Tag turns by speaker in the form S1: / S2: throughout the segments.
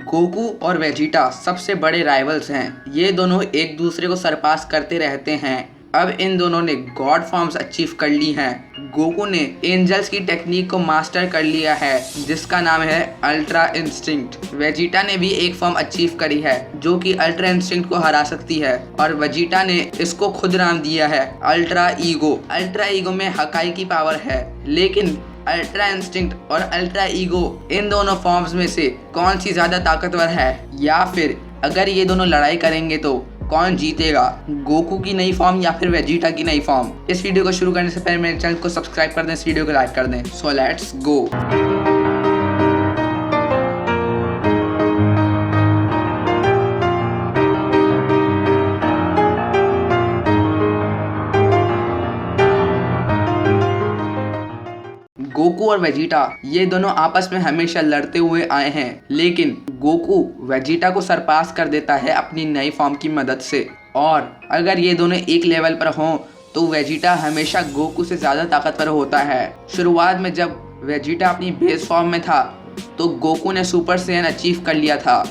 S1: Goku और Vegeta सबसे बड़े राइवल्स हैं। ये दोनों एक दूसरे को सरपास करते रहते हैं। अब इन दोनों ने गॉड फॉर्म्स अचीव कर ली हैं। गोकू ने एंजल्स की टेक्निक को मास्टर कर लिया है जिसका नाम है अल्ट्रा इंस्टिंक्ट। वेजिटा ने भी एक फॉर्म अचीव करी है जो कि अल्ट्रा इंस्टिंक्ट को हरा सकती है और वेजिटा ने इसको खुद नाम दिया है अल्ट्रा ईगो। अल्ट्रा ईगो में हकाई की पावर है, लेकिन अल्ट्रा इंस्टिंक्ट और अल्ट्रा ईगो इन दोनों फॉर्म्स में से कौन सी ज्यादा ताकतवर है, या फिर अगर ये दोनों लड़ाई करेंगे तो कौन जीतेगा, गोकू की नई फॉर्म या फिर वेजिटा की नई फॉर्म। इस वीडियो को शुरू करने से पहले मेरे चैनल को सब्सक्राइब कर दें, इस वीडियो को लाइक कर दें। So let's go. गोकू और वेजिटा ये दोनों आपस में हमेशा लड़ते हुए आए हैं, लेकिन गोकू वेजिटा को सरपास कर देता है अपनी नई फॉर्म की मदद से। और अगर ये दोनों एक लेवल पर हों तो वेजिटा हमेशा गोकू से ज़्यादा ताकतवर होता है। शुरुआत में जब वेजिटा अपनी बेस फॉर्म में था तो गोकू ने सुपर सैयन अचीव कर लिया था।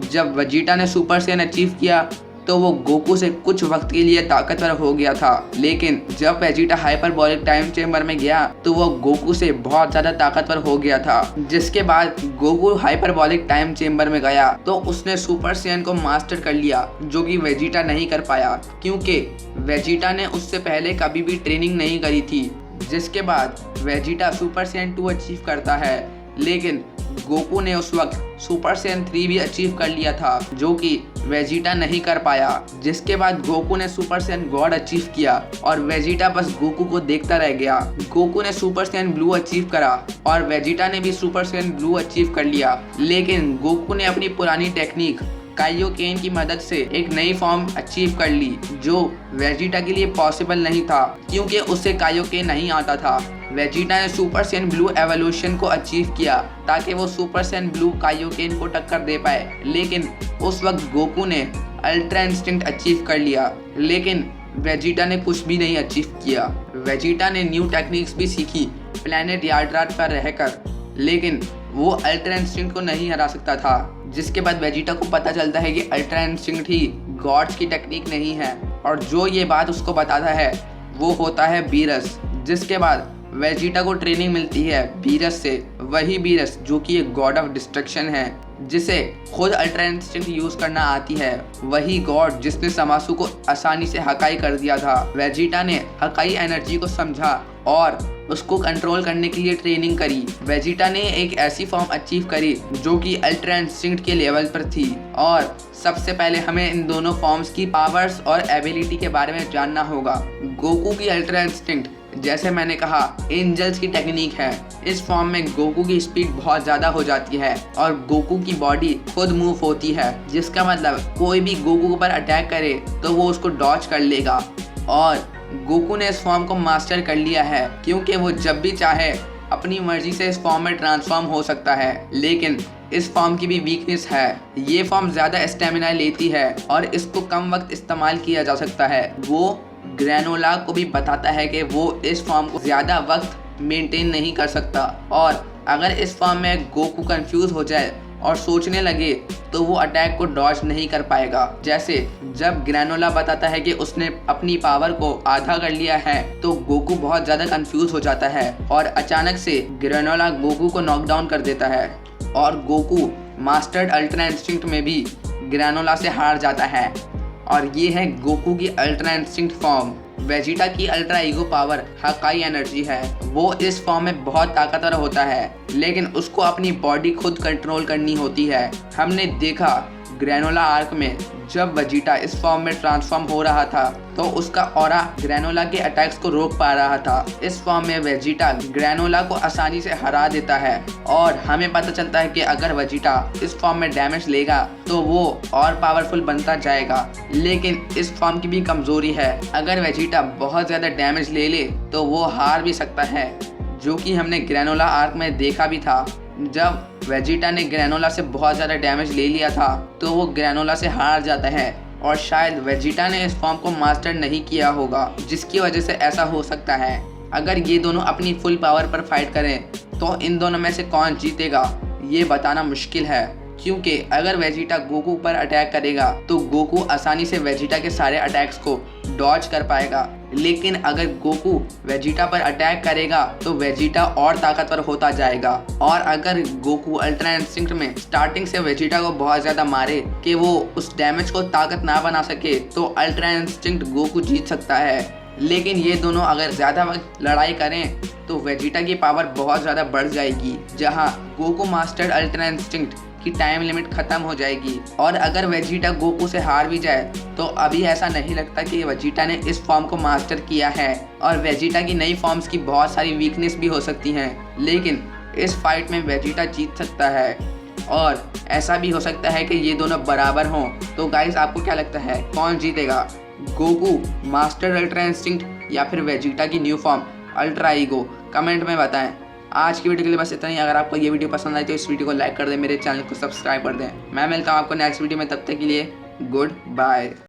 S1: जब वेजिटा ने सुपर सैयन अचीव किया तो वो गोकू से कुछ वक्त के लिए ताकतवर हो गया था, लेकिन जब वेजिटा हाइपरबॉलिक टाइम चेम्बर में गया तो वो गोकू से बहुत ज़्यादा ताकतवर हो गया था। जिसके बाद गोकू हाइपरबॉलिक टाइम चेम्बर में गया तो उसने सुपर सैयन को मास्टर कर लिया, जो कि वेजिटा नहीं कर पाया क्योंकि वेजिटा ने उससे पहले कभी भी ट्रेनिंग नहीं करी थी। जिसके बाद वेजिटा सुपर सैयन 2 अचीव करता है, लेकिन गोकू ने उस वक्त सुपर सैयन 3 भी अचीव कर लिया था, जो कि वेजिटा नहीं कर पाया। जिसके बाद गोकू ने सुपर सैयन गॉड अचीव किया और वेजिटा बस गोकू को देखता रह गया। गोकू ने सुपर सैयन ब्लू अचीव करा और वेजिटा ने भी सुपर सैयन ब्लू अचीव कर लिया, लेकिन गोकू ने अपनी पुरानी टेक्निक काइयोकेन की मदद से एक नई फॉर्म अचीव कर ली, जो वेजिटा के लिए पॉसिबल नहीं था क्योंकि उसे काइयोकेन नहीं आता था। वेजिटा ने सुपर सैयन ब्लू एवोल्यूशन को अचीव किया ताकि वो सुपर सैयन ब्लू काइयोकेन को टक्कर दे पाए, लेकिन उस वक्त गोकू ने अल्ट्रा इंस्टिंक्ट अचीव कर लिया, लेकिन वेजिटा ने कुछ भी नहीं अचीव किया। वेजिटा ने न्यू टेक्निक्स भी सीखी प्लैनेट यार्ड्राट पर रहकर, लेकिन वो अल्ट्रा इंस्टिंक्ट को नहीं हरा सकता था। जिसके बाद वेजिटा को पता चलता है कि अल्ट्रा इंस्टिंक्ट ही गॉड्स की टेक्निक नहीं है, और जो ये बात उसको बताता है वो होता है बीरस। जिसके बाद वेजिटा को ट्रेनिंग मिलती है बीरस से, वही बीरस जो कि एक गॉड ऑफ डिस्ट्रक्शन है, जिसे खुद अल्ट्रा इंस्टिंक्ट यूज करना आती है। वही गॉड जिसने समासु को आसानी से हकाई कर दिया था। वेजिटा ने हकाई एनर्जी को समझा और उसको कंट्रोल करने के लिए ट्रेनिंग करी। वेजिटा ने एक ऐसी फॉर्म अचीव करी जो कि अल्ट्रा इंस्टिंक्ट के लेवल पर थी। और सबसे पहले हमें इन दोनों फॉर्म्स की पावर्स और एबिलिटी के बारे में जानना होगा। गोकू की अल्ट्रा इंस्टिंक्ट, जैसे मैंने कहा, एंजल्स की टेक्निक है। इस फॉर्म में गोकू की स्पीड बहुत ज़्यादा हो जाती है और गोकू की बॉडी खुद मूव होती है, जिसका मतलब कोई भी गोकू पर अटैक करे तो वो उसको डॉज कर लेगा। और गोकू ने इस फॉर्म को मास्टर कर लिया है क्योंकि वो जब भी चाहे अपनी मर्जी से इस फॉर्म में ट्रांसफॉर्म हो सकता है, लेकिन इस फॉर्म की भी वीकनेस है। ये फॉर्म ज़्यादा स्टेमिना लेती है और इसको कम वक्त इस्तेमाल किया जा सकता है। वो ग्रैनोला को भी बताता है कि वो इस फॉर्म को ज़्यादा वक्त मेंटेन नहीं कर सकता, और अगर इस फॉर्म में गोकू कंफ्यूज हो जाए और सोचने लगे तो वो अटैक को डॉज नहीं कर पाएगा। जैसे जब ग्रैनोला बताता है कि उसने अपनी पावर को आधा कर लिया है तो गोकू बहुत ज़्यादा कंफ्यूज हो जाता है और अचानक से ग्रैनोला गोकू को नॉकडाउन कर देता है और गोकू मास्टर्ड अल्ट्रा इंस्टिंक्ट में भी ग्रैनोला से हार जाता है। और ये है गोकू की अल्ट्रा इंस्टिंक्ट फॉर्म। वेजिटा की अल्ट्रा ईगो पावर हकाई एनर्जी है। वो इस फॉर्म में बहुत ताकतवर होता है, लेकिन उसको अपनी बॉडी खुद कंट्रोल करनी होती है। हमने देखा ग्रैनोला आर्क में जब वेजिटा इस फॉर्म में ट्रांसफॉर्म हो रहा था तो उसका ऑरा ग्रैनोला के अटैक्स को रोक पा रहा था। इस फॉर्म में वेजिटा ग्रैनोला को आसानी से हरा देता है और हमें पता चलता है कि अगर वेजिटा इस फॉर्म में डैमेज लेगा तो वो और पावरफुल बनता जाएगा। लेकिन इस फॉर्म की भी कमजोरी है, अगर वेजिटा बहुत ज़्यादा डैमेज ले ले तो वो हार भी सकता है, जो कि हमने ग्रैनोला आर्क में देखा भी था। जब वेजिटा ने ग्रैनोला से बहुत ज़्यादा डैमेज ले लिया था तो वो ग्रैनोला से हार जाता है और शायद वेजिटा ने इस फॉर्म को मास्टर नहीं किया होगा, जिसकी वजह से ऐसा हो सकता है। अगर ये दोनों अपनी फुल पावर पर फाइट करें तो इन दोनों में से कौन जीतेगा ये बताना मुश्किल है, क्योंकि अगर वेजिटा गोकू पर अटैक करेगा तो गोकू आसानी से वेजिटा के सारे अटैक्स को डॉज कर पाएगा। लेकिन अगर गोकू वेजिटा पर अटैक करेगा तो वेजिटा और ताकतवर होता जाएगा। और अगर गोकू अल्ट्रा इंस्टिंक्ट में स्टार्टिंग से वेजिटा को बहुत ज्यादा मारे कि वो उस डैमेज को ताकत ना बना सके तो अल्ट्रा इंस्टिंक्ट गोकू जीत सकता है। लेकिन ये दोनों अगर ज़्यादा वक्त लड़ाई करें तो वेजिटा की पावर बहुत ज़्यादा बढ़ जाएगी, जहां गोकू मास्टर्ड अल्ट्रा इंस्टिंक्ट की टाइम लिमिट ख़त्म हो जाएगी। और अगर वेजिटा गोकू से हार भी जाए तो अभी ऐसा नहीं लगता कि वेजिटा ने इस फॉर्म को मास्टर किया है। और वेजिटा की नई फॉर्म्स की बहुत सारी वीकनेस भी हो सकती हैं, लेकिन इस फाइट में वेजिटा जीत सकता है। और ऐसा भी हो सकता है कि ये दोनों बराबर हों। तो गाइस, आपको क्या लगता है कौन जीतेगा, गोकू मास्टर अल्ट्रा इंस्टिंक्ट या फिर वेजिटा की new form ultra ego? Comment में बताएं। आज की वीडियो के लिए बस इतना ही। अगर आपको ये वीडियो पसंद आई तो इस वीडियो को लाइक कर दें, मेरे चैनल को सब्सक्राइब कर दें। मैं मिलता हूँ आपको नेक्स्ट वीडियो में, तब तक के लिए गुड बाय।